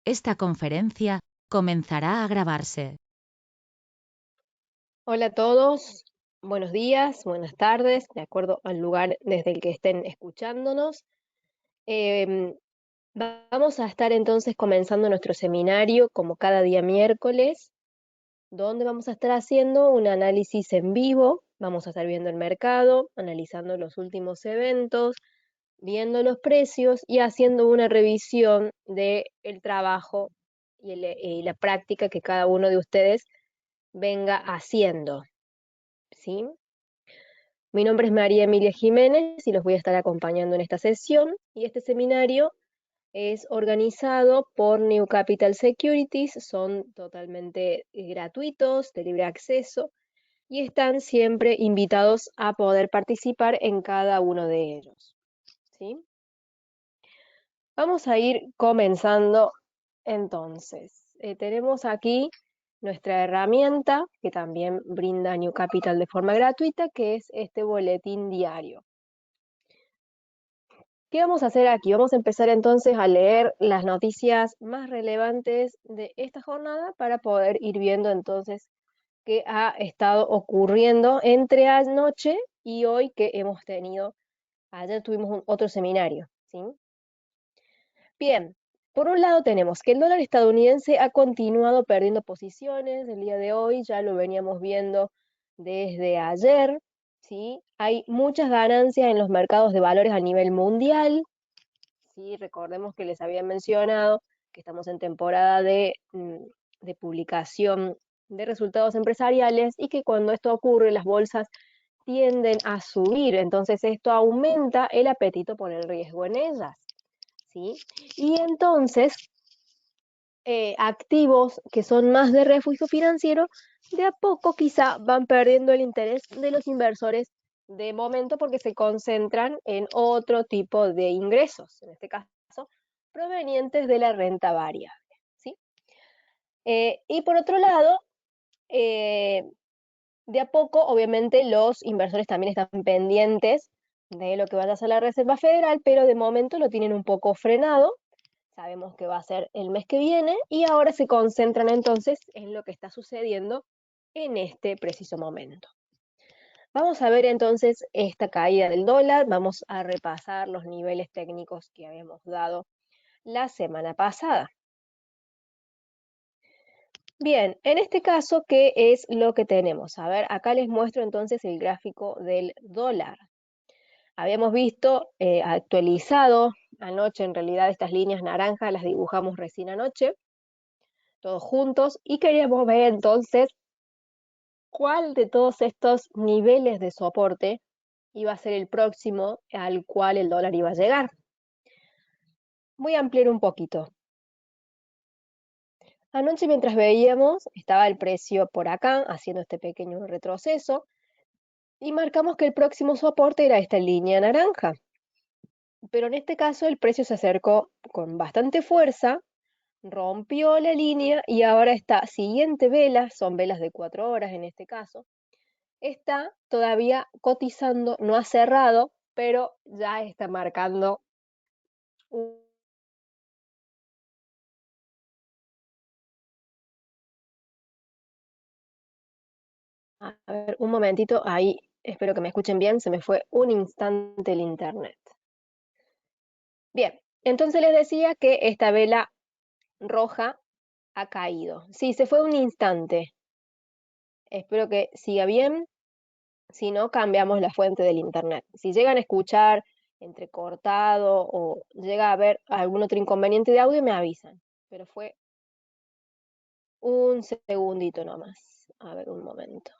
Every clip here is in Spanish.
Esta conferencia comenzará a grabarse. Hola a todos, buenos días, buenas tardes, de acuerdo al lugar desde el que estén escuchándonos. Em, Vamos a estar entonces comenzando nuestro seminario como cada día miércoles, donde vamos a estar haciendo un análisis en vivo, vamos a estar viendo el mercado, analizando los últimos eventos, viendo los precios y haciendo una revisión del trabajo y la práctica que cada uno de ustedes venga haciendo, ¿sí? Mi nombre es María Emilia Jiménez y los voy a estar acompañando en esta sesión. Y este seminario es organizado por New Capital Securities, son totalmente gratuitos, de libre acceso, y están siempre invitados a poder participar en cada uno de ellos, ¿sí? Vamos a ir comenzando entonces. Tenemos aquí nuestra herramienta que también brinda New Capital de forma gratuita, que es este boletín diario. ¿Qué vamos a hacer aquí? Vamos a empezar entonces a leer las noticias más relevantes de esta jornada para poder ir viendo entonces qué ha estado ocurriendo entre anoche y hoy que hemos tenido. Ayer tuvimos otro seminario, ¿sí? Bien, por un lado tenemos que el dólar estadounidense ha continuado perdiendo posiciones el día de hoy, ya lo veníamos viendo desde ayer, ¿sí? Hay muchas ganancias en los mercados de valores a nivel mundial. Sí, recordemos que les había mencionado que estamos en temporada de publicación de resultados empresariales y que cuando esto ocurre las bolsas tienden a subir, entonces esto aumenta el apetito por el riesgo en ellas, ¿sí? Y entonces activos que son más de refugio financiero, de a poco quizá van perdiendo el interés de los inversores de momento porque se concentran en otro tipo de ingresos, en este caso provenientes de la renta variable, ¿sí? Y por otro lado, eh, de a poco, obviamente, los inversores también están pendientes de lo que vaya a hacer la Reserva Federal, pero de momento lo tienen un poco frenado. Sabemos que va a ser el mes que viene y ahora se concentran entonces en lo que está sucediendo en este preciso momento. Vamos a ver entonces esta caída del dólar, vamos a repasar los niveles técnicos que habíamos dado la semana pasada. Bien, en este caso, ¿qué es lo que tenemos? A ver, acá les muestro entonces el gráfico del dólar. Habíamos visto actualizado anoche, en realidad estas líneas naranjas las dibujamos recién anoche, todos juntos, y queríamos ver entonces cuál de todos estos niveles de soporte iba a ser el próximo al cual el dólar iba a llegar. Voy a ampliar un poquito. Anoche mientras veíamos, estaba el precio por acá, haciendo este pequeño retroceso, y marcamos que el próximo soporte era esta línea naranja. Pero en este caso el precio se acercó con bastante fuerza, rompió la línea y ahora esta siguiente vela, son velas de 4 horas en este caso, está todavía cotizando, no ha cerrado, pero ya está marcando un... A ver, un momentito, ahí espero que me escuchen bien, se me fue un instante el internet. Bien, entonces les decía que esta vela roja ha caído. Sí, se fue un instante. Espero que siga bien. Si no, cambiamos la fuente del internet. Si llegan a escuchar entrecortado o llega a haber algún otro inconveniente de audio, me avisan. Pero fue un segundito nomás. A ver, un momento.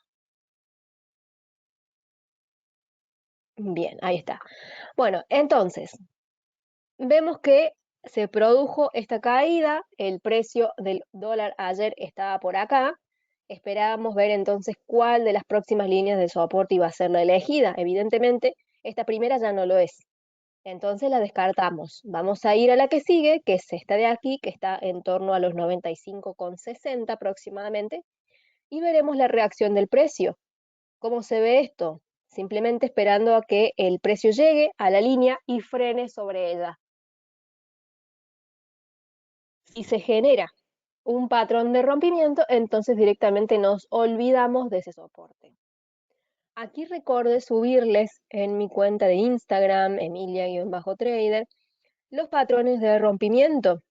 Bien, ahí está. Bueno, entonces, vemos que se produjo esta caída, el precio del dólar ayer estaba por acá, esperábamos ver entonces cuál de las próximas líneas de soporte iba a ser la elegida. Evidentemente, esta primera ya no lo es, entonces la descartamos. Vamos a ir a la que sigue, que es esta de aquí, que está en torno a los 95,60 aproximadamente, y veremos la reacción del precio. ¿Cómo se ve esto? Simplemente esperando a que el precio llegue a la línea y frene sobre ella. Si se genera un patrón de rompimiento, entonces directamente nos olvidamos de ese soporte. Aquí recordé subirles en mi cuenta de Instagram, Emilia-Trader, los patrones de rompimiento.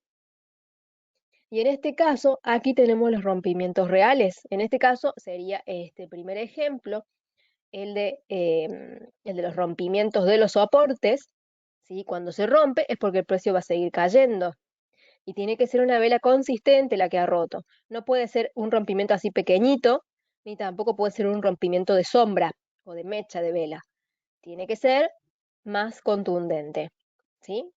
Y en este caso, aquí tenemos los rompimientos reales. En este caso sería este primer ejemplo, el de los rompimientos de los soportes. ¿Sí? Cuando se rompe es porque el precio va a seguir cayendo. Y tiene que ser una vela consistente la que ha roto. No puede ser un rompimiento así pequeñito, ni tampoco puede ser un rompimiento de sombra o de mecha de vela. Tiene que ser más contundente. ¿Sí?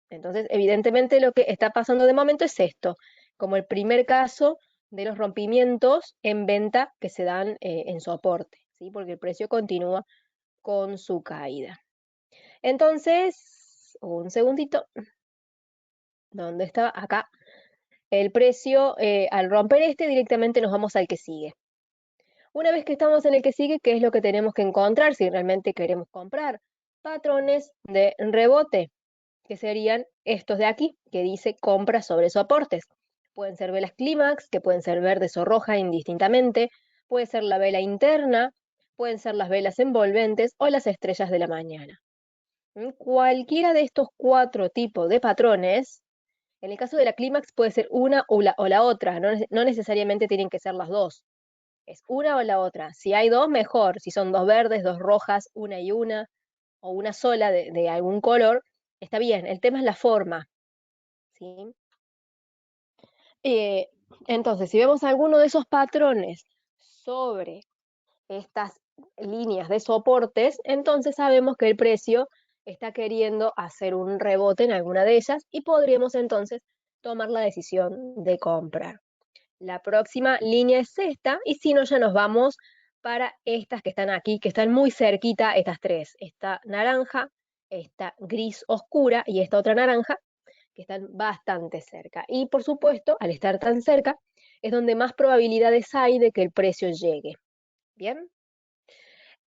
Entonces, evidentemente lo que está pasando de momento es esto, como el primer caso de los rompimientos en venta que se dan en soporte, ¿sí? Porque el precio continúa con su caída. Entonces, un segundito, ¿dónde estaba? Acá. El precio, al romper este, directamente nos vamos al que sigue. Una vez que estamos en el que sigue, ¿qué es lo que tenemos que encontrar si realmente queremos comprar? Patrones de rebote, que serían estos de aquí, que dice compra sobre soportes. Pueden ser velas clímax, que pueden ser verdes o rojas indistintamente, puede ser la vela interna, pueden ser las velas envolventes o las estrellas de la mañana. Cualquiera de estos 4 tipos de patrones, en el caso de la clímax puede ser una o la otra, no necesariamente tienen que ser las dos. Es una o la otra. Si hay dos, mejor. Si son dos verdes, dos rojas, una y una, o una sola de algún color, está bien. El tema es la forma, ¿sí? Eh, entonces, si vemos alguno de esos patrones sobre estas líneas de soportes, entonces sabemos que el precio está queriendo hacer un rebote en alguna de ellas y podríamos entonces tomar la decisión de comprar. La próxima línea es esta, y si no, ya nos vamos para estas que están aquí, que están muy cerquita, estas tres. Esta naranja, esta gris oscura y esta otra naranja, que están bastante cerca. Y por supuesto, al estar tan cerca, es donde más probabilidades hay de que el precio llegue. ¿Bien?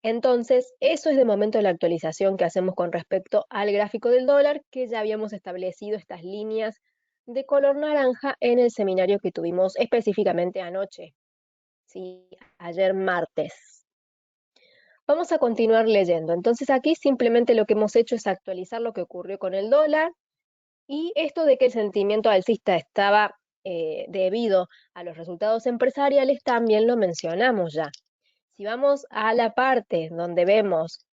Entonces, eso es de momento la actualización que hacemos con respecto al gráfico del dólar, que ya habíamos establecido estas líneas de color naranja en el seminario que tuvimos específicamente anoche, ¿sí? Ayer martes. Vamos a continuar leyendo. Entonces aquí simplemente lo que hemos hecho es actualizar lo que ocurrió con el dólar y esto de que el sentimiento alcista estaba debido a los resultados empresariales también lo mencionamos ya. Si vamos a la parte donde vemos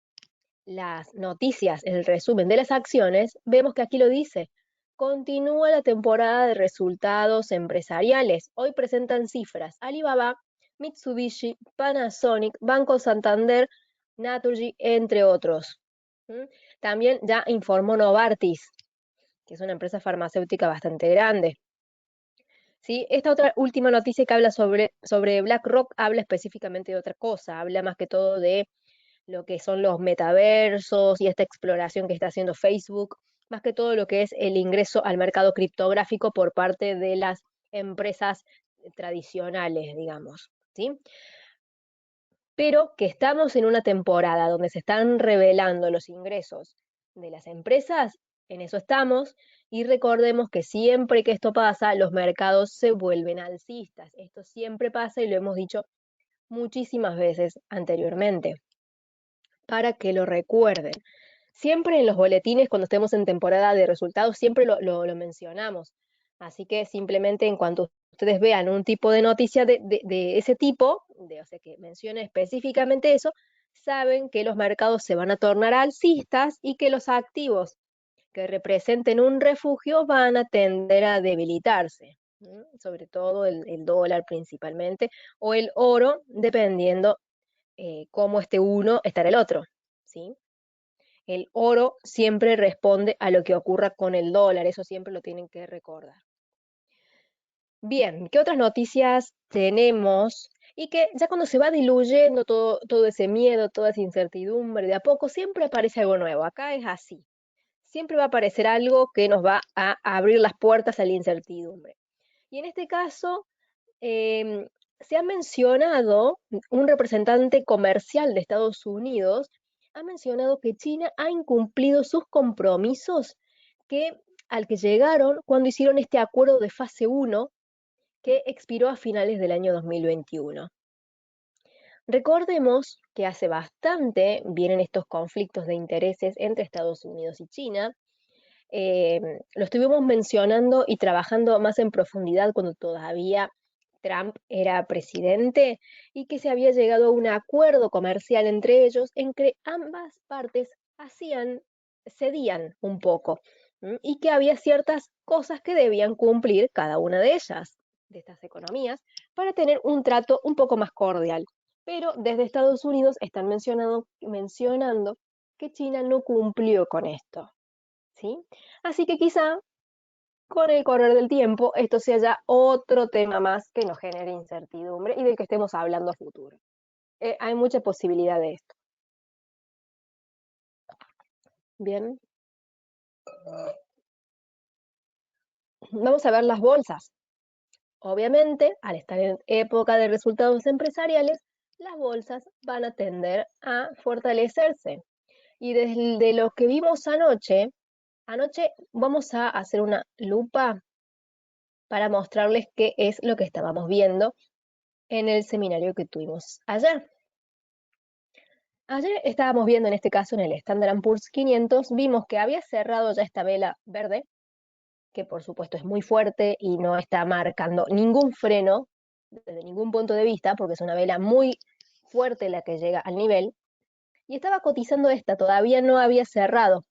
las noticias, el resumen de las acciones, vemos que aquí lo dice. Continúa la temporada de resultados empresariales. Hoy presentan cifras Alibaba, Mitsubishi, Panasonic, Banco Santander, Naturgy, entre otros. También ya informó Novartis, que es una empresa farmacéutica bastante grande. ¿Sí? Esta otra última noticia que habla sobre BlackRock habla específicamente de otra cosa, habla más que todo de lo que son los metaversos y esta exploración que está haciendo Facebook, más que todo lo que es el ingreso al mercado criptográfico por parte de las empresas tradicionales, digamos, ¿sí? Pero que estamos en una temporada donde se están revelando los ingresos de las empresas, en eso estamos, y recordemos que siempre que esto pasa, los mercados se vuelven alcistas. Esto siempre pasa y lo hemos dicho muchísimas veces anteriormente para que lo recuerden. Siempre en los boletines, cuando estemos en temporada de resultados, siempre lo mencionamos. Así que simplemente en cuanto ustedes vean un tipo de noticia de ese tipo, o sea, que mencione específicamente eso, saben que los mercados se van a tornar alcistas y que los activos que representen un refugio van a tender a debilitarse, ¿no? Sobre todo el dólar principalmente, o el oro, dependiendo cómo esté uno, estará el otro, ¿sí? El oro siempre responde a lo que ocurra con el dólar, eso siempre lo tienen que recordar. Bien, ¿qué otras noticias tenemos? Y que ya cuando se va diluyendo todo ese miedo, toda esa incertidumbre, de a poco siempre aparece algo nuevo. Acá es así. Siempre va a aparecer algo que nos va a abrir las puertas a la incertidumbre. Y en este caso, se ha mencionado, un representante comercial de Estados Unidos ha mencionado que China ha incumplido sus compromisos que al que llegaron cuando hicieron este acuerdo de fase 1 que expiró a finales del año 2021. Recordemos que hace bastante vienen estos conflictos de intereses entre Estados Unidos y China. Lo estuvimos mencionando y trabajando más en profundidad cuando todavía Trump era presidente y que se había llegado a un acuerdo comercial entre ellos en que ambas partes cedían un poco, y que había ciertas cosas que debían cumplir cada una de ellas, de estas economías, para tener un trato un poco más cordial. Pero desde Estados Unidos están mencionando que China no cumplió con esto, ¿sí? Así que quizá con el correr del tiempo esto sea ya otro tema más que nos genere incertidumbre y del que estemos hablando a futuro. Hay mucha posibilidad de esto. Bien, vamos a ver las bolsas. Obviamente, al estar en época de resultados empresariales, las bolsas van a tender a fortalecerse. Y desde lo que vimos anoche vamos a hacer una lupa para mostrarles qué es lo que estábamos viendo en el seminario que tuvimos ayer. Ayer estábamos viendo, en este caso en el Standard Poor's 500, vimos que había cerrado ya esta vela verde, que por supuesto es muy fuerte y no está marcando ningún freno desde ningún punto de vista, porque es una vela muy fuerte la que llega al nivel, y estaba cotizando esta, todavía no había cerrado,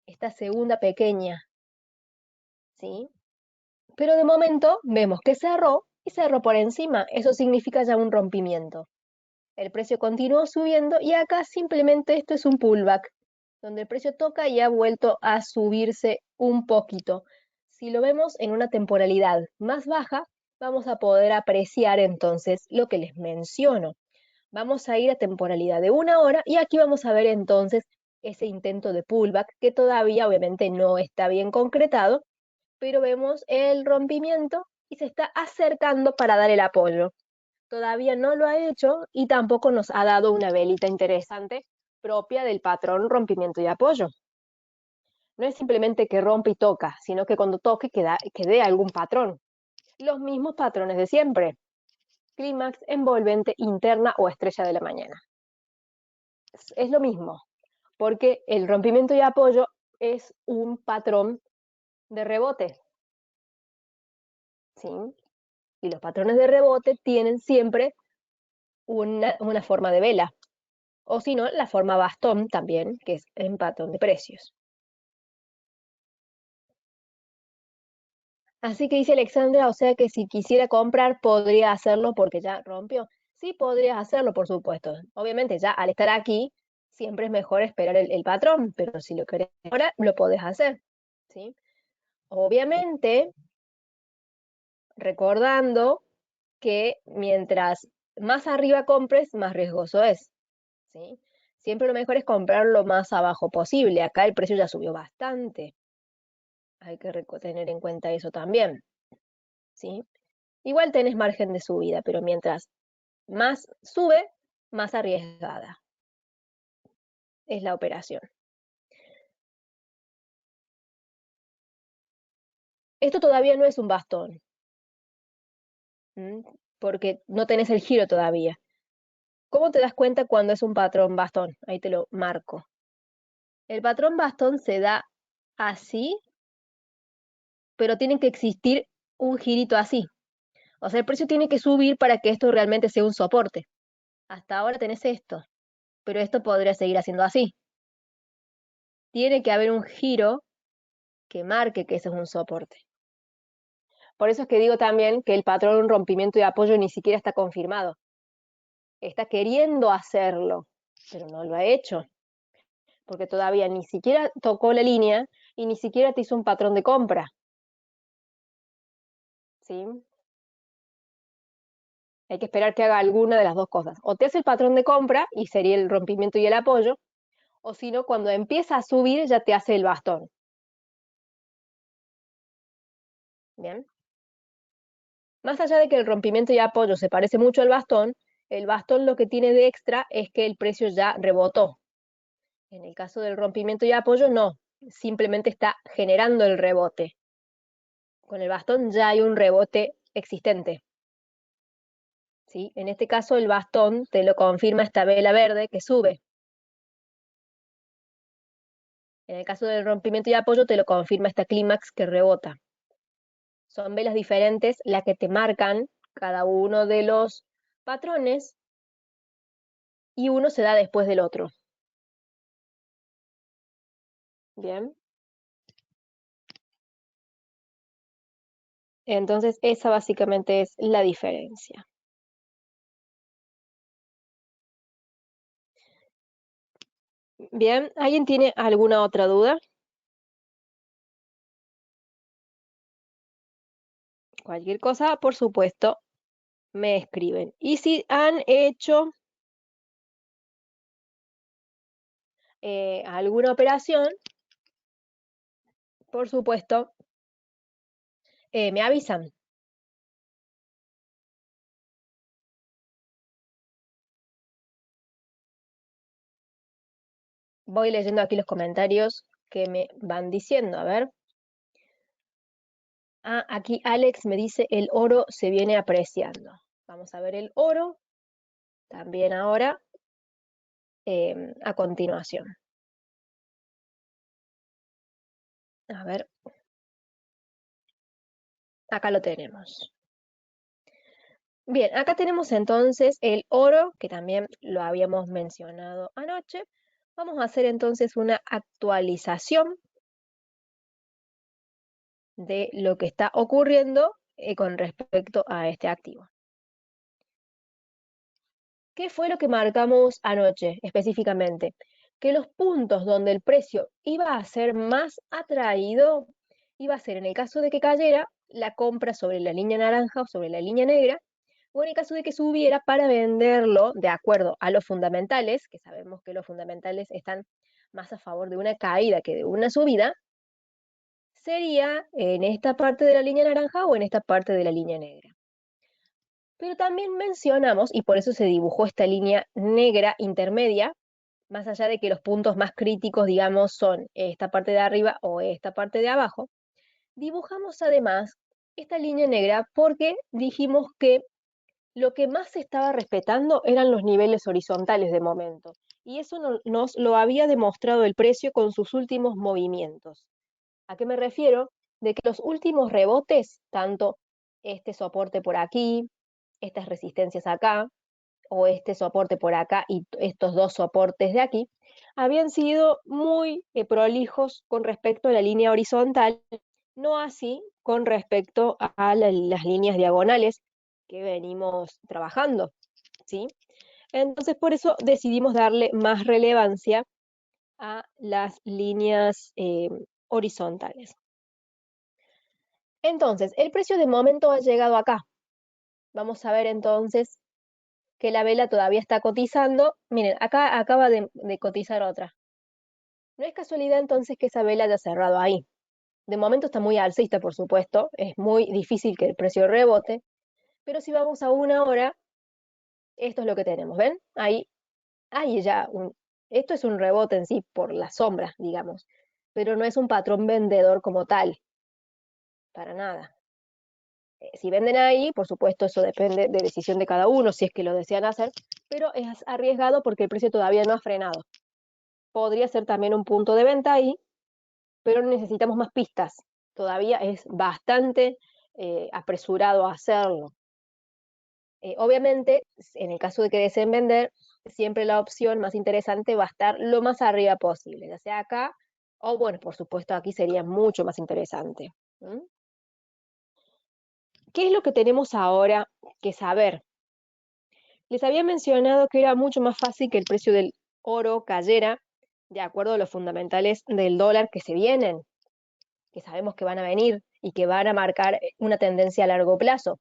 esta segunda pequeña, ¿sí? Pero de momento vemos que cerró y cerró por encima, eso significa ya un rompimiento. El precio continuó subiendo y acá simplemente esto es un pullback, donde el precio toca y ha vuelto a subirse un poquito. Si lo vemos en una temporalidad más baja, vamos a poder apreciar entonces lo que les menciono. Vamos a ir a temporalidad de 1 hora y aquí vamos a ver entonces ese intento de pullback que todavía obviamente no está bien concretado, pero vemos el rompimiento y se está acercando para dar el apoyo. Todavía no lo ha hecho y tampoco nos ha dado una velita interesante propia del patrón rompimiento y apoyo. No es simplemente que rompe y toca, sino que cuando toque que dé algún patrón. Los mismos patrones de siempre. Clímax, envolvente, interna o estrella de la mañana. Es lo mismo, porque el rompimiento y apoyo es un patrón de rebote, ¿sí? Y los patrones de rebote tienen siempre una forma de vela, o si no, la forma bastón también, que es en patrón de precios. Así que dice Alexandra, o sea que si quisiera comprar podría hacerlo porque ya rompió. Sí, podrías hacerlo, por supuesto. Obviamente, ya al estar aquí, siempre es mejor esperar el patrón, pero si lo querés ahora, lo podés hacer, ¿sí? Obviamente, recordando que mientras más arriba compres, más riesgoso es, ¿sí? Siempre lo mejor es comprar lo más abajo posible. Acá el precio ya subió bastante. Hay que tener en cuenta eso también, ¿sí? Igual tenés margen de subida, pero mientras más sube, más arriesgada es la operación. Esto todavía no es un bastón, porque no tenés el giro todavía. ¿Cómo te das cuenta cuando es un patrón bastón? Ahí te lo marco. El patrón bastón se da así, pero tiene que existir un girito así. O sea, el precio tiene que subir para que esto realmente sea un soporte. Hasta ahora tenés esto, pero esto podría seguir haciendo así. Tiene que haber un giro que marque que ese es un soporte. Por eso es que digo también que el patrón rompimiento y apoyo ni siquiera está confirmado. Está queriendo hacerlo, pero no lo ha hecho, porque todavía ni siquiera tocó la línea y ni siquiera te hizo un patrón de compra, ¿sí? Hay que esperar que haga alguna de las dos cosas. O te hace el patrón de compra y sería el rompimiento y el apoyo, o si no, cuando empieza a subir ya te hace el bastón. Bien. Más allá de que el rompimiento y apoyo se parece mucho al bastón, el bastón lo que tiene de extra es que el precio ya rebotó. En el caso del rompimiento y apoyo, no. simplemente está generando el rebote. Con el bastón ya hay un rebote existente. ¿Sí? En este caso el bastón te lo confirma esta vela verde que sube. En el caso del rompimiento y apoyo te lo confirma esta clímax que rebota. Son velas diferentes las que te marcan cada uno de los patrones y uno se da después del otro. Bien. Entonces esa básicamente es la diferencia. Bien, ¿alguien tiene alguna otra duda? Cualquier cosa, por supuesto, me escriben. Y si han hecho alguna operación, por supuesto, me avisan. Voy leyendo aquí los comentarios que me van diciendo. A ver. Ah, aquí Alex me dice el oro se viene apreciando. Vamos a ver el oro también ahora a continuación. A ver, acá lo tenemos. Bien, acá tenemos entonces el oro, que también lo habíamos mencionado anoche. Vamos a hacer entonces una actualización de lo que está ocurriendo con respecto a este activo. ¿Qué fue lo que marcamos anoche específicamente? Que los puntos donde el precio iba a ser más atraído iba a ser en el caso de que cayera la compra sobre la línea naranja o sobre la línea negra, o en el caso de que subiera para venderlo de acuerdo a los fundamentales, que sabemos que los fundamentales están más a favor de una caída que de una subida, sería en esta parte de la línea naranja o en esta parte de la línea negra. Pero también mencionamos, y por eso se dibujó esta línea negra intermedia, más allá de que los puntos más críticos, digamos, son esta parte de arriba o esta parte de abajo, dibujamos además esta línea negra porque dijimos que lo que más se estaba respetando eran los niveles horizontales de momento. Y eso nos lo había demostrado el precio con sus últimos movimientos. ¿A qué me refiero? De que los últimos rebotes, tanto este soporte por aquí, estas resistencias acá, o este soporte por acá y estos dos soportes de aquí, habían sido muy prolijos con respecto a la línea horizontal, no así con respecto a las líneas diagonales que venimos trabajando, ¿sí? Entonces, por eso decidimos darle más relevancia a las líneas horizontales. Entonces, el precio de momento ha llegado acá. Vamos a ver entonces que la vela todavía está cotizando. Miren, acá acaba de cotizar otra. No es casualidad entonces que esa vela haya cerrado ahí. De momento está muy alcista, por supuesto. Es muy difícil que el precio rebote. Pero si vamos a una hora, esto es lo que tenemos. ¿Ven? Ahí ya esto es un rebote en sí por las sombras, digamos. Pero no es un patrón vendedor como tal. Para nada. Si venden ahí, por supuesto, eso depende de decisión de cada uno, si es que lo desean hacer, pero es arriesgado porque el precio todavía no ha frenado. Podría ser también un punto de venta ahí, pero necesitamos más pistas. Todavía es bastante apresurado hacerlo. Obviamente, en el caso de que deseen vender, siempre la opción más interesante va a estar lo más arriba posible, ya sea acá o, bueno, por supuesto, aquí sería mucho más interesante. ¿Mm? ¿Qué es lo que tenemos ahora que saber? Les había mencionado que era mucho más fácil que el precio del oro cayera de acuerdo a los fundamentales del dólar que se vienen, que sabemos que van a venir y que van a marcar una tendencia a largo plazo.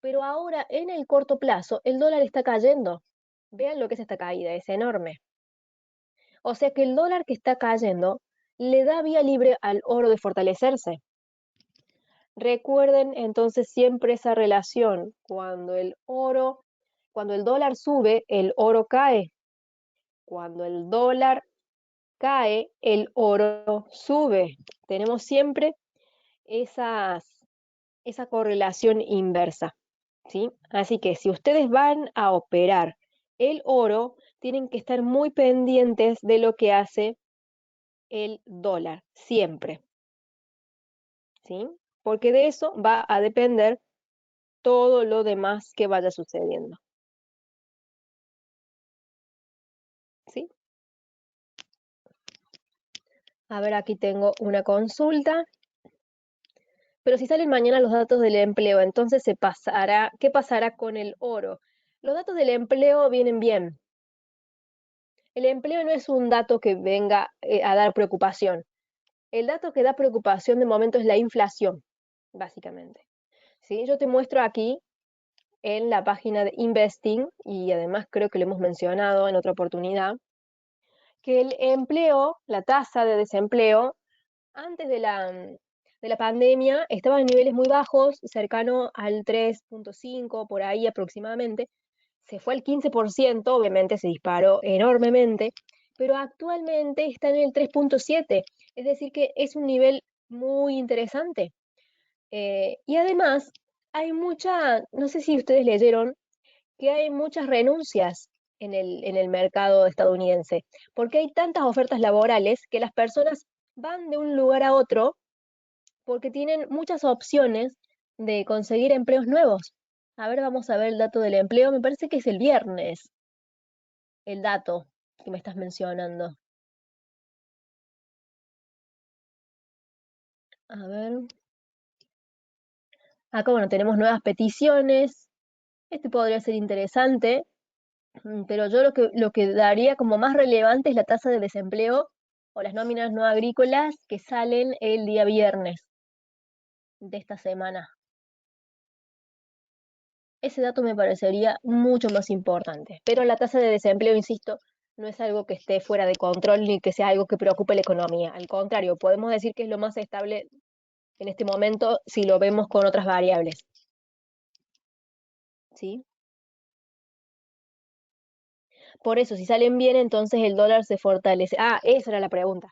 Pero ahora, en el corto plazo, el dólar está cayendo. Vean lo que es esta caída, es enorme. O sea que el dólar que está cayendo le da vía libre al oro de fortalecerse. Recuerden entonces siempre esa relación. Cuando el dólar sube, el oro cae. Cuando el dólar cae, el oro sube. Tenemos siempre esa correlación inversa, ¿sí? Así que si ustedes van a operar el oro, tienen que estar muy pendientes de lo que hace el dólar, siempre, ¿sí? Porque de eso va a depender todo lo demás que vaya sucediendo, ¿sí? A ver, aquí tengo una consulta. Pero si salen mañana los datos del empleo, entonces ¿qué pasará con el oro? Los datos del empleo vienen bien. El empleo no es un dato que venga a dar preocupación. El dato que da preocupación de momento es la inflación, básicamente. ¿Sí? Yo te muestro aquí en la página de Investing, y además creo que lo hemos mencionado en otra oportunidad, que el empleo, la tasa de desempleo, antes de la pandemia estaba en niveles muy bajos, cercano al 3,5, por ahí aproximadamente. Se fue al 15%, obviamente se disparó enormemente, pero actualmente está en el 3,7, es decir, que es un nivel muy interesante. Y además, no sé si ustedes leyeron, que hay muchas renuncias en el mercado estadounidense, porque hay tantas ofertas laborales que las personas van de un lugar a otro porque tienen muchas opciones de conseguir empleos nuevos. A ver, vamos a ver el dato del empleo. Me parece que es el viernes, el dato que me estás mencionando. A ver. Acá, bueno, tenemos nuevas peticiones. Este podría ser interesante, pero yo lo que daría como más relevante es la tasa de desempleo o las nóminas no agrícolas que salen el día viernes de esta semana. Ese dato me parecería mucho más importante. Pero la tasa de desempleo, insisto, no es algo que esté fuera de control ni que sea algo que preocupe la economía. Al contrario, podemos decir que es lo más estable en este momento si lo vemos con otras variables. ¿Sí? Por eso, si salen bien, entonces el dólar se fortalece. Ah, esa era la pregunta.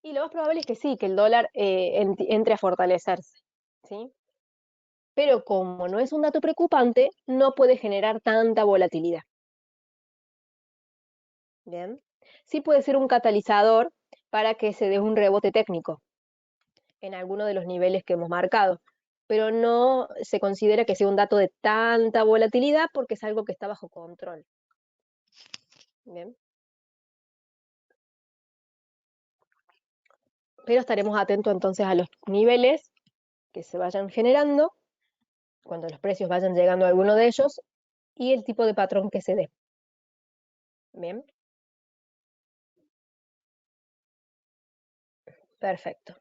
Y lo más probable es que sí, que el dólar entre a fortalecerse. ¿Sí? Pero como no es un dato preocupante, no puede generar tanta volatilidad. Bien. Sí puede ser un catalizador para que se dé un rebote técnico en alguno de los niveles que hemos marcado, pero no se considera que sea un dato de tanta volatilidad porque es algo que está bajo control. Bien. Pero estaremos atentos entonces a los niveles que se vayan generando cuando los precios vayan llegando a alguno de ellos y el tipo de patrón que se dé. Bien, perfecto.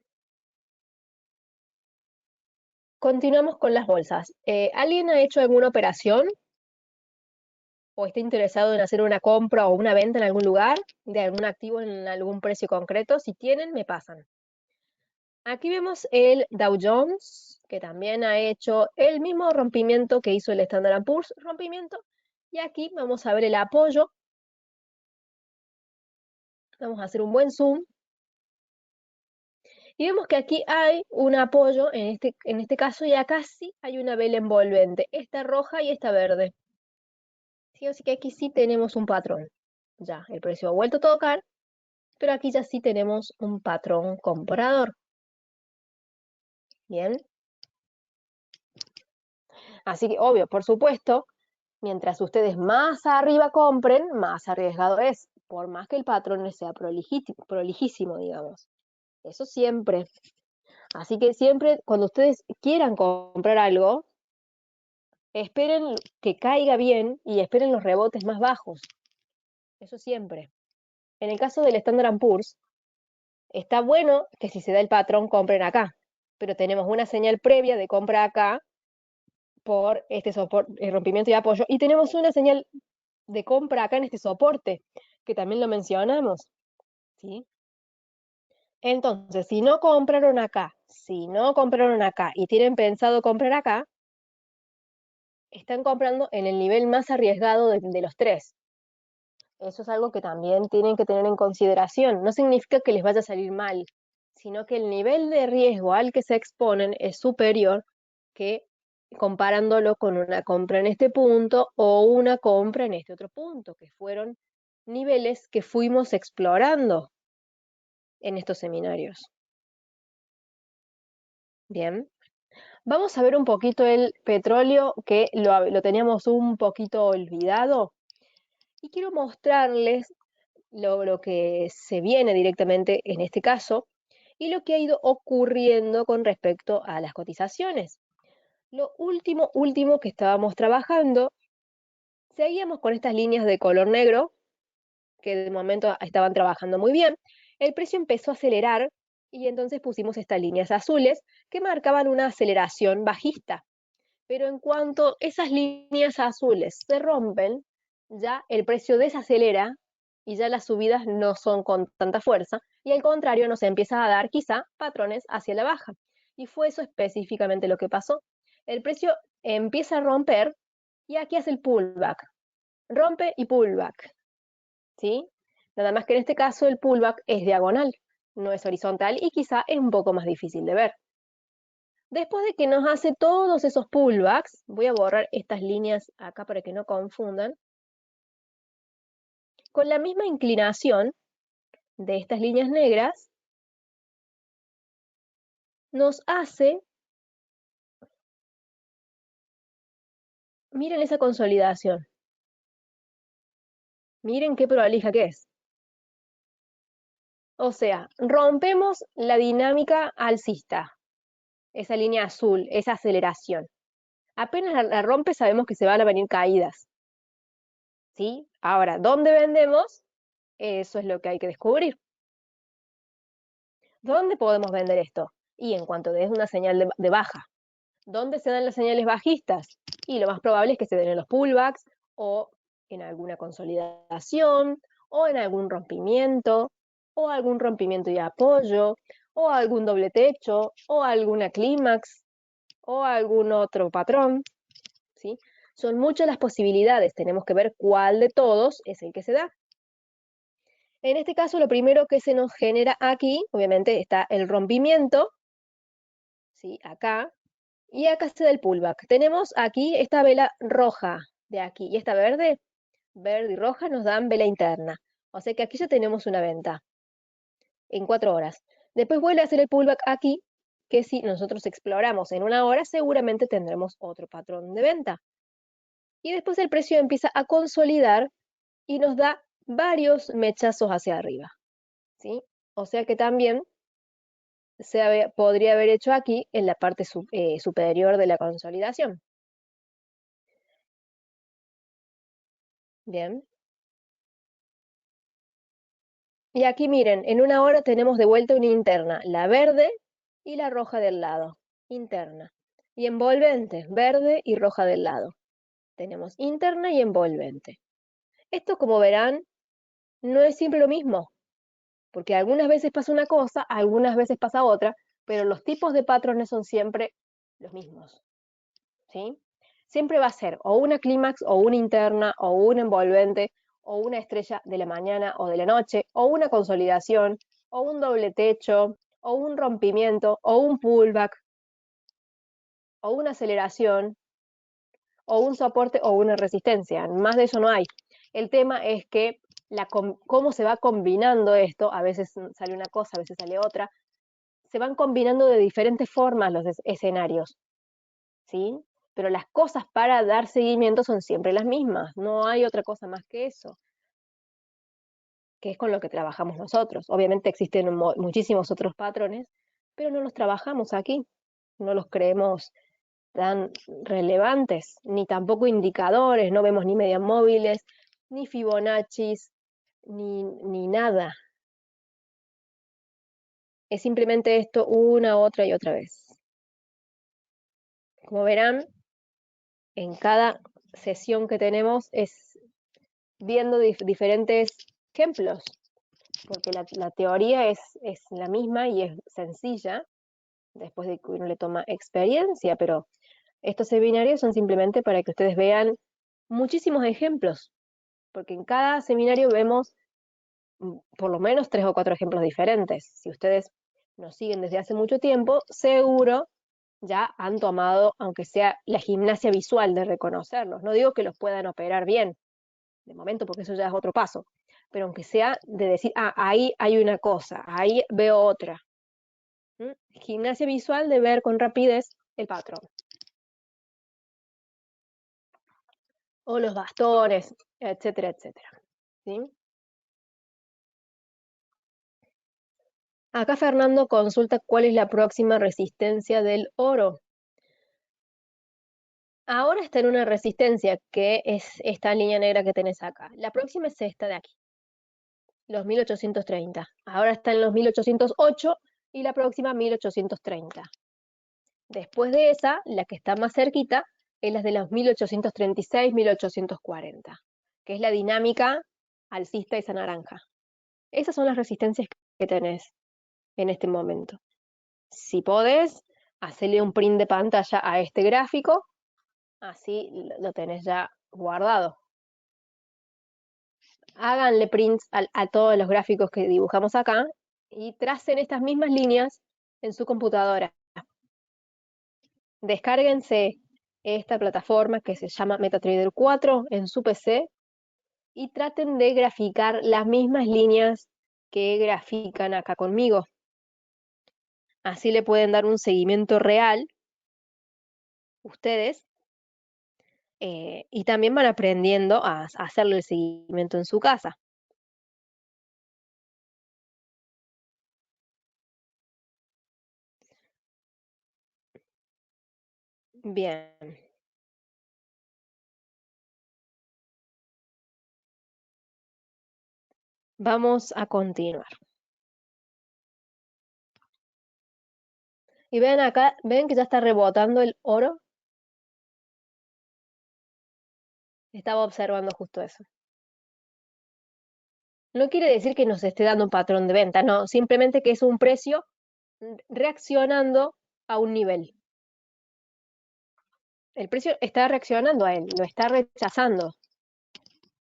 Continuamos con las bolsas. ¿Alguien ha hecho alguna operación o está interesado en hacer una compra o una venta en algún lugar de algún activo en algún precio concreto? Si tienen, me pasan. Aquí vemos el Dow Jones, que también ha hecho el mismo rompimiento que hizo el Standard Poor's, rompimiento. Y aquí vamos a ver el apoyo. Vamos a hacer un buen zoom. Y vemos que aquí hay un apoyo en este caso y acá sí hay una vela envolvente, esta roja y esta verde. ¿Sí? Así que aquí sí tenemos un patrón. Ya, el precio ha vuelto a tocar, pero aquí ya sí tenemos un patrón comprador. Bien. Así que, obvio, por supuesto, mientras ustedes más arriba compren, más arriesgado es, por más que el patrón no sea prolijísimo, digamos. Eso siempre. Así que siempre, cuando ustedes quieran comprar algo, esperen que caiga bien y esperen los rebotes más bajos. Eso siempre. En el caso del Standard Poor's, está bueno que si se da el patrón compren acá, pero tenemos una señal previa de compra acá por este rompimiento y apoyo, y tenemos una señal de compra acá en este soporte, que también lo mencionamos, ¿sí? Entonces, si no compraron acá y tienen pensado comprar acá, están comprando en el nivel más arriesgado de los tres. Eso es algo que también tienen que tener en consideración. No significa que les vaya a salir mal, sino que el nivel de riesgo al que se exponen es superior que comparándolo con una compra en este punto o una compra en este otro punto, que fueron niveles que fuimos explorando en estos seminarios. Bien, vamos a ver un poquito el petróleo que lo teníamos un poquito olvidado y quiero mostrarles lo que se viene directamente en este caso y lo que ha ido ocurriendo con respecto a las cotizaciones. Lo último que estábamos trabajando, seguíamos con estas líneas de color negro, que de momento estaban trabajando muy bien. El precio empezó a acelerar y entonces pusimos estas líneas azules que marcaban una aceleración bajista. Pero en cuanto esas líneas azules se rompen, ya el precio desacelera y ya las subidas no son con tanta fuerza y al contrario nos empieza a dar quizá patrones hacia la baja. Y fue eso específicamente lo que pasó. El precio empieza a romper y aquí hace el pullback. Rompe y pullback, ¿sí? Nada más que en este caso el pullback es diagonal, no es horizontal y quizá es un poco más difícil de ver. Después de que nos hace todos esos pullbacks, voy a borrar estas líneas acá para que no confundan, con la misma inclinación de estas líneas negras, nos hace, miren esa consolidación, miren qué prolija que es. O sea, rompemos la dinámica alcista, esa línea azul, esa aceleración. Apenas la rompe sabemos que se van a venir caídas, ¿sí? Ahora, ¿dónde vendemos? Eso es lo que hay que descubrir. ¿Dónde podemos vender esto? Y en cuanto des una señal de baja. ¿Dónde se dan las señales bajistas? Y lo más probable es que se den en los pullbacks o en alguna consolidación o en algún rompimiento y apoyo o algún doble techo o alguna clímax o algún otro patrón, ¿sí? Son muchas las posibilidades, tenemos que ver cuál de todos es el que se da. En este caso, lo primero que se nos genera aquí, obviamente, está el rompimiento, ¿sí? Acá, y acá se da el pullback. Tenemos aquí esta vela roja de aquí y esta verde, verde y roja nos dan vela interna. O sea que aquí ya tenemos una venta en 4 horas. Después vuelve a hacer el pullback aquí, que si nosotros exploramos en 1 hora, seguramente tendremos otro patrón de venta. Y después el precio empieza a consolidar y nos da varios mechazos hacia arriba, ¿sí? O sea que también podría haber hecho aquí en la parte superior de la consolidación. Bien. Y aquí miren, en 1 hora tenemos de vuelta una interna, la verde y la roja del lado, interna. Y envolvente, verde y roja del lado. Tenemos interna y envolvente. Esto, como verán, no es siempre lo mismo, porque algunas veces pasa una cosa, algunas veces pasa otra, pero los tipos de patrones son siempre los mismos, ¿sí? Siempre va a ser o una clímax, o una interna, o un envolvente, o una estrella de la mañana o de la noche, o una consolidación, o un doble techo, o un rompimiento, o un pullback, o una aceleración, o un soporte, o una resistencia. Más de eso no hay. El tema es que cómo se va combinando esto, a veces sale una cosa, a veces sale otra, se van combinando de diferentes formas los escenarios, ¿sí? Pero las cosas para dar seguimiento son siempre las mismas, no hay otra cosa más que eso, que es con lo que trabajamos nosotros. Obviamente existen muchísimos otros patrones, pero no los trabajamos aquí, no los creemos tan relevantes, ni tampoco indicadores, no vemos ni medias móviles, ni Fibonaccis, ni nada. Es simplemente esto una, otra y otra vez. Como verán, en cada sesión que tenemos es viendo diferentes ejemplos, porque la teoría es la misma y es sencilla, después de que uno le toma experiencia, pero estos seminarios son simplemente para que ustedes vean muchísimos ejemplos, porque en cada seminario vemos por lo menos 3 o 4 ejemplos diferentes. Si ustedes nos siguen desde hace mucho tiempo, seguro ya han tomado, aunque sea la gimnasia visual de reconocerlos. No digo que los puedan operar bien, de momento, porque eso ya es otro paso, pero aunque sea de decir, ahí hay una cosa, ahí veo otra. Gimnasia visual de ver con rapidez el patrón. O los bastones, etcétera, etcétera. ¿Sí? Acá Fernando consulta cuál es la próxima resistencia del oro. Ahora está en una resistencia que es esta línea negra que tenés acá. La próxima es esta de aquí, los 1830. Ahora está en los 1808 y la próxima 1830. Después de esa, la que está más cerquita es la de los 1836, 1840, que es la dinámica alcista esa naranja. Esas son las resistencias que tenés en este momento. Si podés, hacerle un print de pantalla a este gráfico, así lo tenés ya guardado. Háganle prints a todos los gráficos que dibujamos acá y tracen estas mismas líneas en su computadora. Descárguense esta plataforma que se llama MetaTrader 4 en su PC y traten de graficar las mismas líneas que grafican acá conmigo. Así le pueden dar un seguimiento real ustedes y también van aprendiendo a hacerle el seguimiento en su casa. Bien, vamos a continuar. Y ven acá, ven que ya está rebotando el oro. Estaba observando justo eso. No quiere decir que nos esté dando un patrón de venta, no, simplemente que es un precio reaccionando a un nivel. El precio está reaccionando a él, lo está rechazando.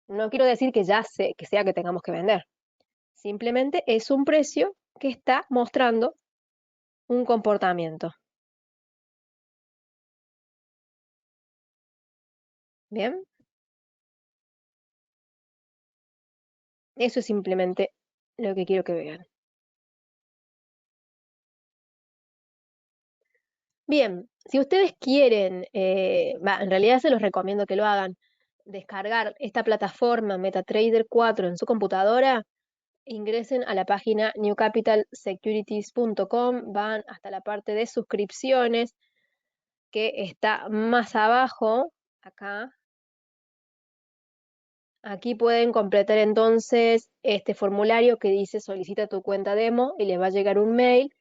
No quiero decir que ya que sea que tengamos que vender. Simplemente es un precio que está mostrando un comportamiento. Bien, eso es simplemente lo que quiero que vean. Bien, si ustedes quieren, en realidad se los recomiendo que lo hagan, descargar esta plataforma MetaTrader 4 en su computadora, ingresen a la página newcapitalsecurities.com, van hasta la parte de suscripciones, que está más abajo, acá. Aquí pueden completar entonces este formulario que dice solicita tu cuenta demo y les va a llegar un mail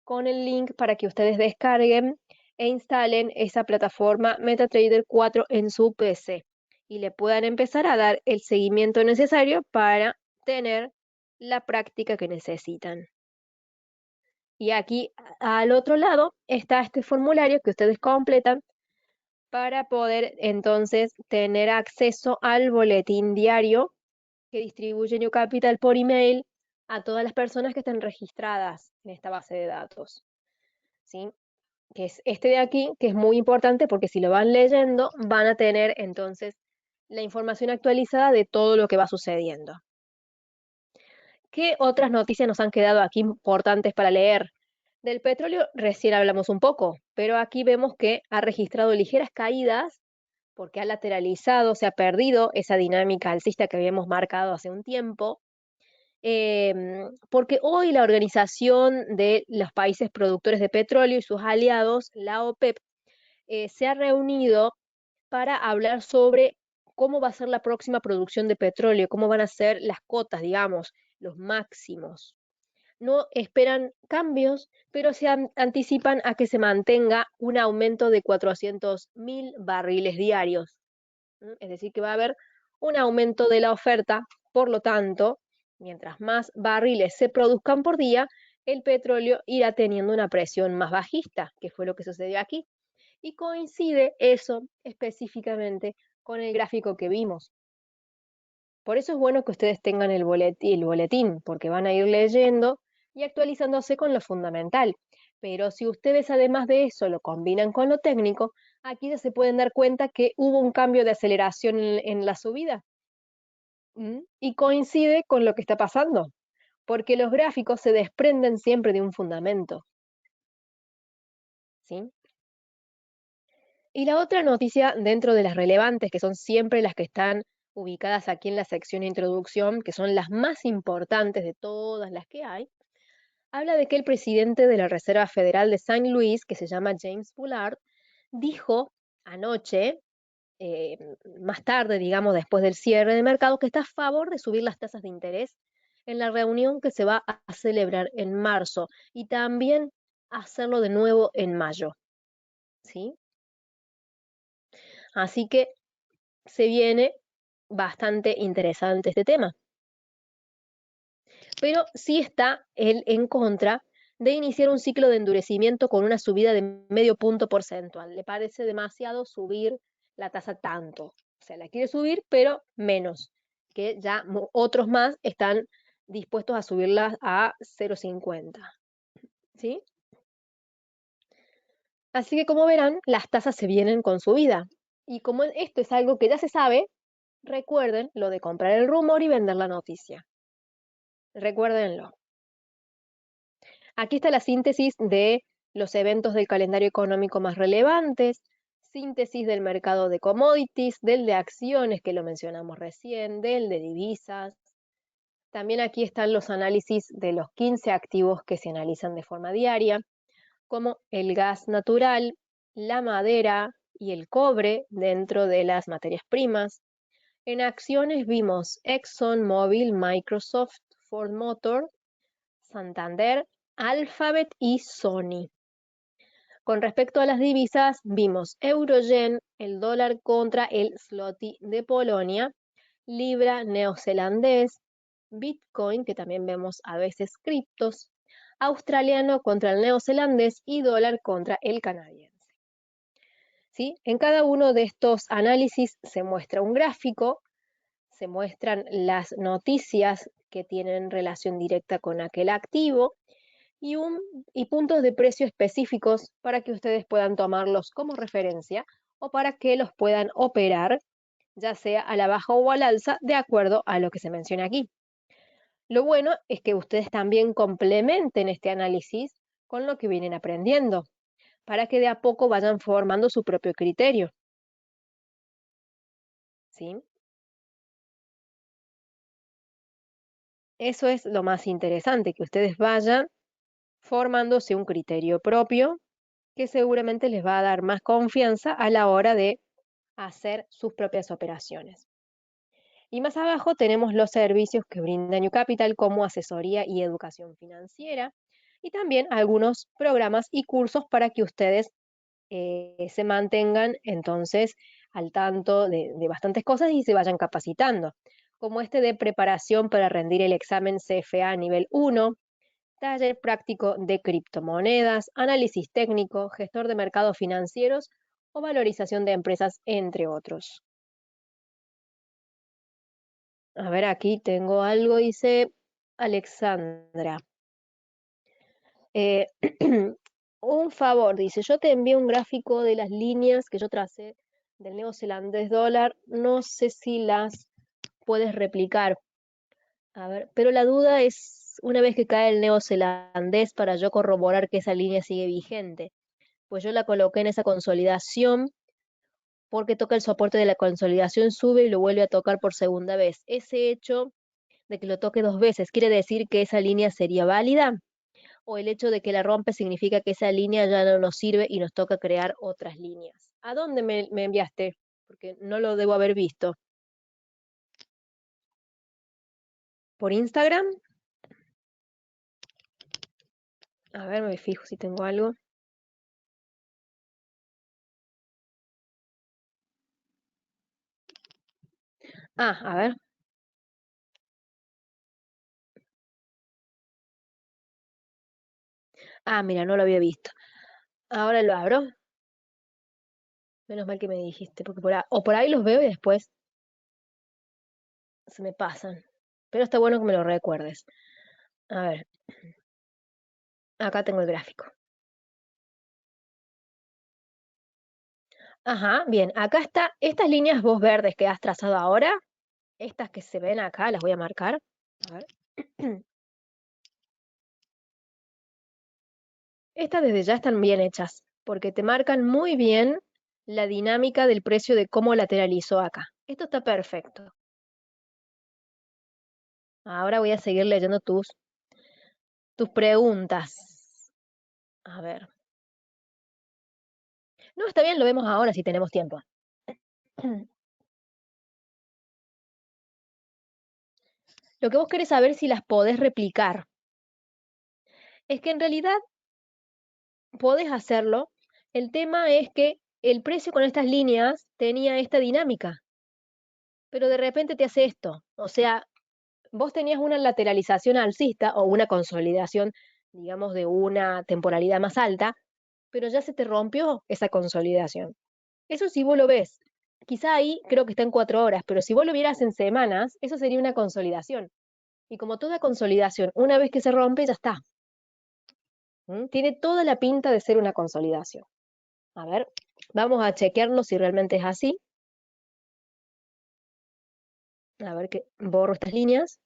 con el link para que ustedes descarguen e instalen esa plataforma MetaTrader 4 en su PC y le puedan empezar a dar el seguimiento necesario para tener la práctica que necesitan. Y aquí al otro lado está este formulario que ustedes completan para poder entonces tener acceso al boletín diario que distribuye New Capital por email a todas las personas que estén registradas en esta base de datos. ¿Sí? Que es este de aquí, que es muy importante porque si lo van leyendo van a tener entonces la información actualizada de todo lo que va sucediendo. ¿Qué otras noticias nos han quedado aquí importantes para leer? Del petróleo recién hablamos un poco, pero aquí vemos que ha registrado ligeras caídas porque ha lateralizado, se ha perdido esa dinámica alcista que habíamos marcado hace un tiempo, porque hoy la Organización de los Países Productores de Petróleo y sus aliados, la OPEP, se ha reunido para hablar sobre cómo va a ser la próxima producción de petróleo, cómo van a ser las cotas, digamos, los máximos. No esperan cambios, pero se anticipan a que se mantenga un aumento de 400.000 barriles diarios. Es decir, que va a haber un aumento de la oferta, por lo tanto, mientras más barriles se produzcan por día, el petróleo irá teniendo una presión más bajista, que fue lo que sucedió aquí. Y coincide eso específicamente con el gráfico que vimos. Por eso es bueno que ustedes tengan el boletín, porque van a ir leyendo y actualizándose con lo fundamental. Pero si ustedes además de eso lo combinan con lo técnico, aquí ya se pueden dar cuenta que hubo un cambio de aceleración en la subida. Y coincide con lo que está pasando, porque los gráficos se desprenden siempre de un fundamento, ¿sí? Y la otra noticia dentro de las relevantes, que son siempre las que están ubicadas aquí en la sección de introducción, que son las más importantes de todas las que hay, habla de que el presidente de la Reserva Federal de Saint Louis, que se llama James Bullard, dijo anoche, eh, más tarde, digamos, después del cierre de mercado, que está a favor de subir las tasas de interés en la reunión que se va a celebrar en marzo y también hacerlo de nuevo en mayo, ¿sí? Así que se viene bastante interesante este tema. Pero sí está él en contra de iniciar un ciclo de endurecimiento con una subida de medio punto porcentual. Le parece demasiado subir la tasa tanto. O sea, la quiere subir, pero menos, que ya otros más están dispuestos a subirla a 0,50. ¿Sí? Así que como verán, las tasas se vienen con subida. Y como esto es algo que ya se sabe, recuerden lo de comprar el rumor y vender la noticia. Recuérdenlo. Aquí está la síntesis de los eventos del calendario económico más relevantes, síntesis del mercado de commodities, del de acciones que lo mencionamos recién, del de divisas. También aquí están los análisis de los 15 activos que se analizan de forma diaria, como el gas natural, la madera y el cobre dentro de las materias primas. En acciones vimos ExxonMobil, Microsoft, Ford Motor, Santander, Alphabet y Sony. Con respecto a las divisas, vimos euro-yen, el dólar contra el zloty de Polonia, libra neozelandés, Bitcoin, que también vemos a veces criptos, australiano contra el neozelandés y dólar contra el canadiense. ¿Sí? En cada uno de estos análisis se muestra un gráfico, se muestran las noticias que tienen relación directa con aquel activo y, y puntos de precio específicos para que ustedes puedan tomarlos como referencia o para que los puedan operar, ya sea a la baja o al alza, de acuerdo a lo que se menciona aquí. Lo bueno es que ustedes también complementen este análisis con lo que vienen aprendiendo, para que de a poco vayan formando su propio criterio. ¿Sí? Eso es lo más interesante, que ustedes vayan formándose un criterio propio que seguramente les va a dar más confianza a la hora de hacer sus propias operaciones. Y más abajo tenemos los servicios que brinda New Capital como asesoría y educación financiera y también algunos programas y cursos para que ustedes se mantengan entonces al tanto de bastantes cosas y se vayan capacitando, como este de preparación para rendir el examen CFA nivel 1, taller práctico de criptomonedas, análisis técnico, gestor de mercados financieros o valorización de empresas, entre otros. A ver, aquí tengo algo, dice Alexandra. Eh, un favor, dice, yo te envío un gráfico de las líneas que yo tracé del neozelandés dólar, no sé si las puedes replicar. A ver, pero la duda es una vez que cae el neozelandés para yo corroborar que esa línea sigue vigente. Pues yo la coloqué en esa consolidación porque toca el soporte de la consolidación, sube y lo vuelve a tocar por segunda vez. Ese hecho de que lo toque dos veces, ¿quiere decir que esa línea sería válida? ¿O el hecho de que la rompe significa que esa línea ya no nos sirve y nos toca crear otras líneas? ¿A dónde me enviaste? Porque no lo debo haber visto. ¿Por Instagram? A ver, me fijo si tengo algo. Ah, a ver. Ah, mira, no lo había visto. Ahora lo abro. Menos mal que me dijiste, porque o por ahí los veo y después. se me pasan. Pero está bueno que me lo recuerdes. A ver, acá tengo el gráfico. Ajá, bien, acá está, estas líneas vos verdes que has trazado ahora, estas que se ven acá, las voy a marcar. A ver. Estas desde ya están bien hechas, porque te marcan muy bien la dinámica del precio de cómo lateralizó acá. Esto está perfecto. Ahora voy a seguir leyendo tus preguntas. A ver. No, está bien, lo vemos ahora si tenemos tiempo. Lo que vos querés saber si las podés replicar. Es que en realidad podés hacerlo. El tema es que el precio con estas líneas tenía esta dinámica, pero de repente te hace esto. O sea, vos tenías una lateralización alcista o una consolidación, digamos, de una temporalidad más alta, pero ya se te rompió esa consolidación. Eso si vos lo ves. Quizá ahí creo que está en 4 horas, pero si vos lo vieras en semanas, eso sería una consolidación. Y como toda consolidación, una vez que se rompe, ya está. Tiene toda la pinta de ser una consolidación. A ver, vamos a chequearlo si realmente es así. A ver que borro estas líneas.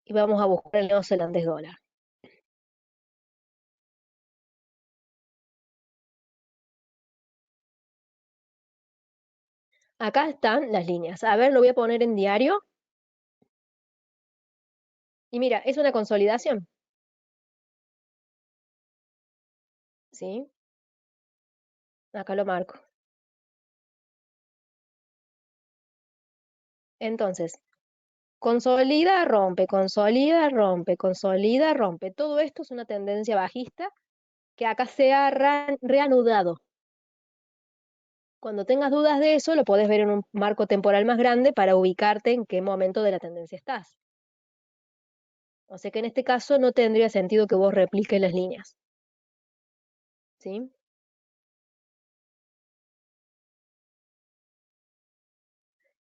Y vamos a buscar el neozelandés dólar. Acá están las líneas. A ver, lo voy a poner en diario. Y mira, es una consolidación. ¿Sí? Acá lo marco. Entonces, consolida, rompe, consolida, rompe, consolida, rompe. Todo esto es una tendencia bajista que acá se ha reanudado. Cuando tengas dudas de eso, lo podés ver en un marco temporal más grande para ubicarte en qué momento de la tendencia estás. O sea que en este caso no tendría sentido que vos repliques las líneas. ¿Sí?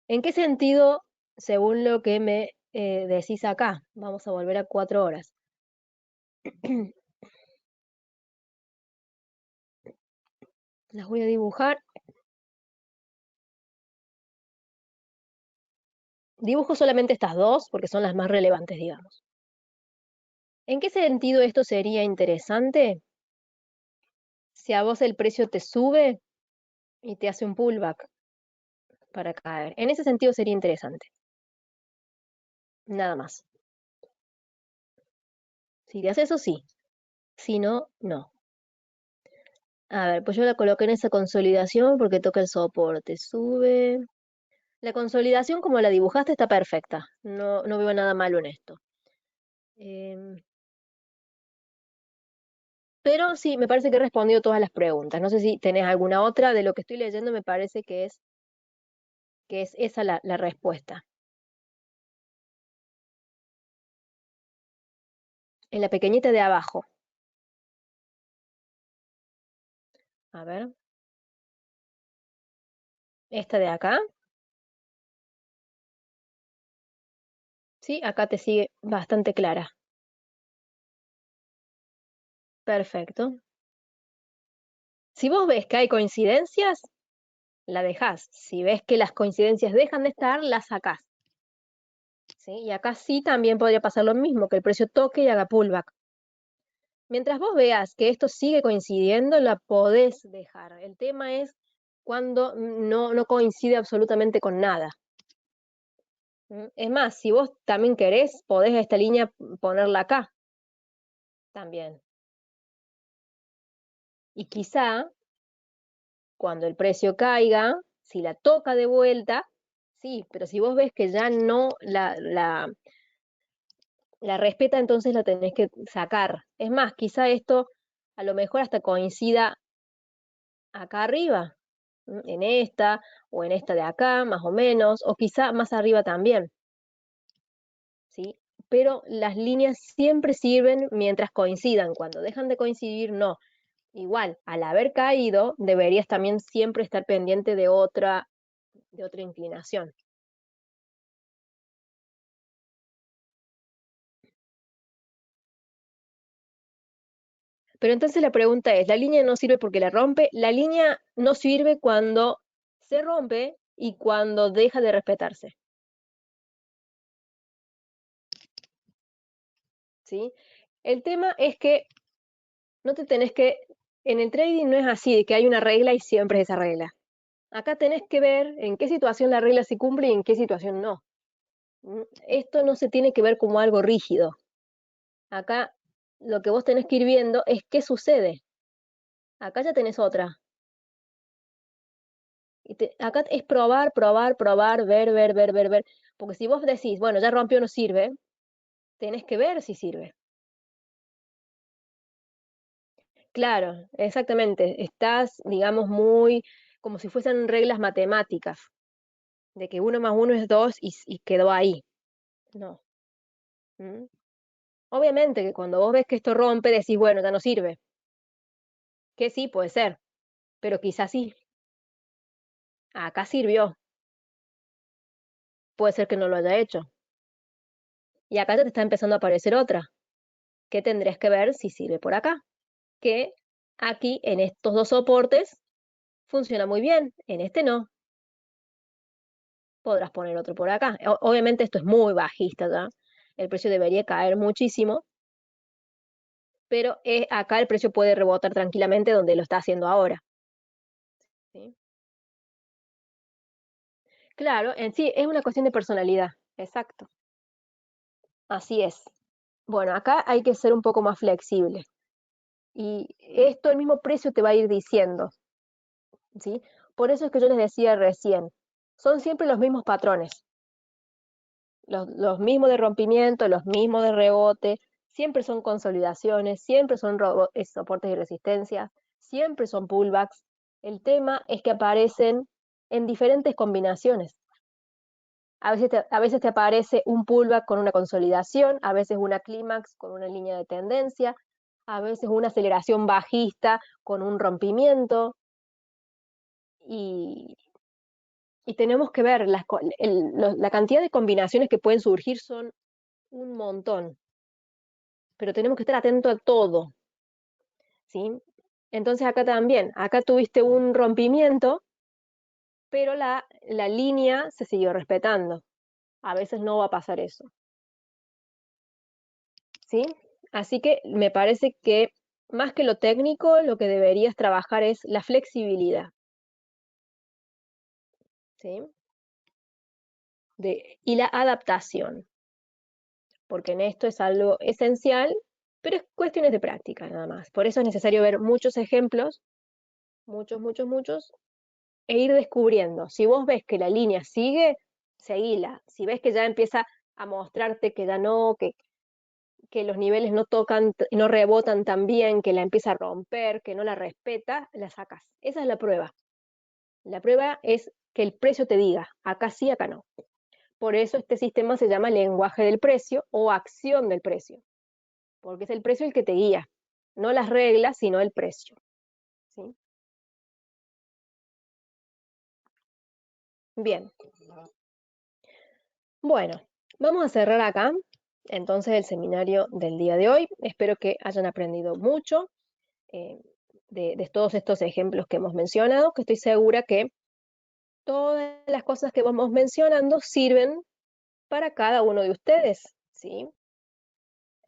¿En qué sentido, según lo que me decís acá? Vamos a volver a 4 horas. Las voy a dibujar. Dibujo solamente estas dos porque son las más relevantes, digamos. ¿En qué sentido esto sería interesante? Si a vos el precio te sube y te hace un pullback para caer. En ese sentido sería interesante. Nada más. Si te hace eso, sí. Si no, no. A ver, pues yo la coloqué en esa consolidación porque toca el soporte. Sube. La consolidación como la dibujaste está perfecta. No, no veo nada malo en esto. Em, pero sí, me parece que he respondido todas las preguntas. No sé si tenés alguna otra. De lo que estoy leyendo me parece que es esa la respuesta. En la pequeñita de abajo. A ver, esta de acá. Sí, acá te sigue bastante clara. Perfecto. Si vos ves que hay coincidencias, la dejás. Si ves que las coincidencias dejan de estar, las sacás. ¿Sí? Y acá sí también podría pasar lo mismo, que el precio toque y haga pullback. Mientras vos veas que esto sigue coincidiendo, la podés dejar. El tema es cuando no coincide absolutamente con nada. Es más, si vos también querés, podés esta línea ponerla acá también. Y quizá cuando el precio caiga, si la toca de vuelta, sí, pero si vos ves que ya no la respeta, entonces la tenés que sacar. Es más, quizá esto a lo mejor hasta coincida acá arriba, en esta o en esta de acá, más o menos, o quizá más arriba también, ¿sí? Pero las líneas siempre sirven mientras coincidan. Cuando dejan de coincidir, no. Igual, al haber caído, deberías también siempre estar pendiente de otra inclinación. Pero entonces la pregunta es, ¿la línea no sirve porque la rompe? La línea no sirve cuando se rompe y cuando deja de respetarse, ¿sí? El tema es que no te tenés que, en el trading no es así, de que hay una regla y siempre es esa regla. Acá tenés que ver en qué situación la regla se cumple y en qué situación no. Esto no se tiene que ver como algo rígido. Acá lo que vos tenés que ir viendo es qué sucede. Acá ya tenés otra. Acá es probar, probar, probar, ver, ver, ver, ver, ver. Porque si vos decís, bueno, ya rompió, no sirve, tenés que ver si sirve. Claro, exactamente. Estás, digamos, muy como si fuesen reglas matemáticas, de que uno más uno es dos y quedó ahí. No. ¿Mm? Obviamente que cuando vos ves que esto rompe, decís, bueno, ya no sirve. Que sí, puede ser, pero quizás sí. Acá sirvió. Puede ser que no lo haya hecho. Y acá ya te está empezando a aparecer otra, que tendrías que ver si sirve por acá. Que aquí, en estos dos soportes, funciona muy bien. En este no. Podrás poner otro por acá. Obviamente esto es muy bajista ya. El precio debería caer muchísimo, pero acá el precio puede rebotar tranquilamente donde lo está haciendo ahora. ¿Sí? Claro, en sí es una cuestión de personalidad. Exacto. Así es. Bueno, acá hay que ser un poco más flexible. Y esto el mismo precio te va a ir diciendo, ¿sí? Por eso es que yo les decía recién, son siempre los mismos patrones, los mismos de rompimiento, los mismos de rebote, siempre son consolidaciones, siempre son soportes y resistencias, siempre son pullbacks. El tema es que aparecen en diferentes combinaciones. A veces te aparece un pullback con una consolidación, a veces una clímax con una línea de tendencia, a veces una aceleración bajista con un rompimiento, y, y tenemos que ver la cantidad de combinaciones que pueden surgir son un montón, pero tenemos que estar atentos a todo, ¿sí? Entonces acá tuviste un rompimiento, pero la línea se siguió respetando. A veces no va a pasar eso, ¿sí? Así que me parece que más que lo técnico, lo que deberías trabajar es la flexibilidad, ¿sí? Y la adaptación, porque en esto es algo esencial, pero es cuestiones de práctica nada más. Por eso es necesario ver muchos ejemplos, muchos, muchos, muchos, e ir descubriendo. Si vos ves que la línea sigue, seguila. Si ves que ya empieza a mostrarte que ya no, que los niveles no tocan, no rebotan tan bien, que la empieza a romper, que no la respeta, la sacas. Esa es la prueba. La prueba es que el precio te diga, acá sí, acá no. Por eso este sistema se llama lenguaje del precio o acción del precio, porque es el precio el que te guía, no las reglas, sino el precio. ¿Sí? Bien, bueno, vamos a cerrar acá entonces el seminario del día de hoy. Espero que hayan aprendido mucho eh, de todos estos ejemplos que hemos mencionado, que estoy segura que todas las cosas que vamos mencionando sirven para cada uno de ustedes, ¿sí?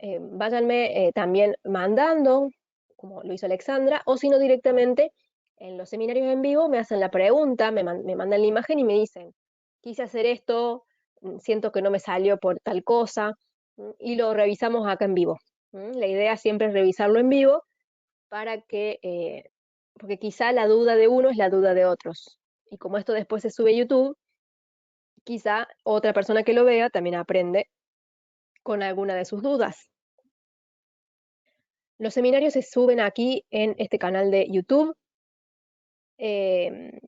Váyanme también mandando, como lo hizo Alexandra, o si no directamente en los seminarios en vivo me hacen la pregunta, me mandan la imagen y me dicen, quise hacer esto, siento que no me salió por tal cosa, y lo revisamos acá en vivo. La idea siempre es revisarlo en vivo para que, porque quizá la duda de uno es la duda de otros. Y como esto después se sube a YouTube, quizá otra persona que lo vea también aprende con alguna de sus dudas. Los seminarios se suben aquí en este canal de YouTube. eh,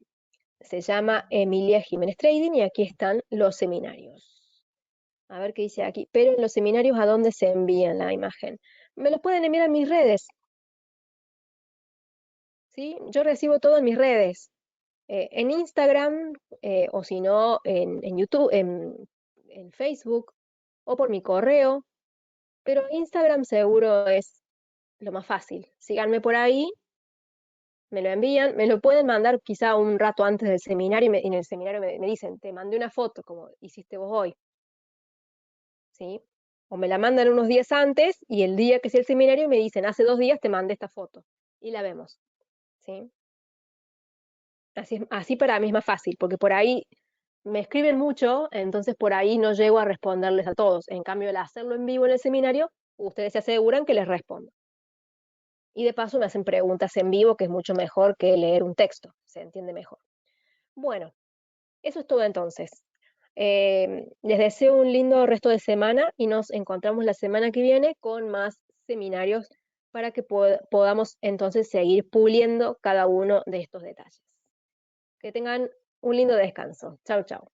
Se llama Emilia Jiménez Trading y aquí están los seminarios. A ver qué dice aquí. Pero en los seminarios, ¿a dónde se envían la imagen? Me los pueden enviar a mis redes, ¿sí? Yo recibo todo en mis redes. En Instagram, o si no, en YouTube, en Facebook, o por mi correo. Pero Instagram seguro es lo más fácil. Síganme por ahí, me lo envían, me lo pueden mandar quizá un rato antes del seminario y en el seminario me dicen, te mandé una foto como hiciste vos hoy, ¿sí? O me la mandan unos días antes y el día que sea el seminario me dicen, hace 2 días te mandé esta foto y la vemos, ¿sí? Así para mí es más fácil, porque por ahí me escriben mucho, entonces por ahí no llego a responderles a todos. En cambio, al hacerlo en vivo en el seminario, ustedes se aseguran que les respondo. Y de paso me hacen preguntas en vivo, que es mucho mejor que leer un texto, se entiende mejor. Bueno, eso es todo entonces. Les deseo un lindo resto de semana y nos encontramos la semana que viene con más seminarios para que podamos entonces seguir puliendo cada uno de estos detalles. Que tengan un lindo descanso. Chau, chau.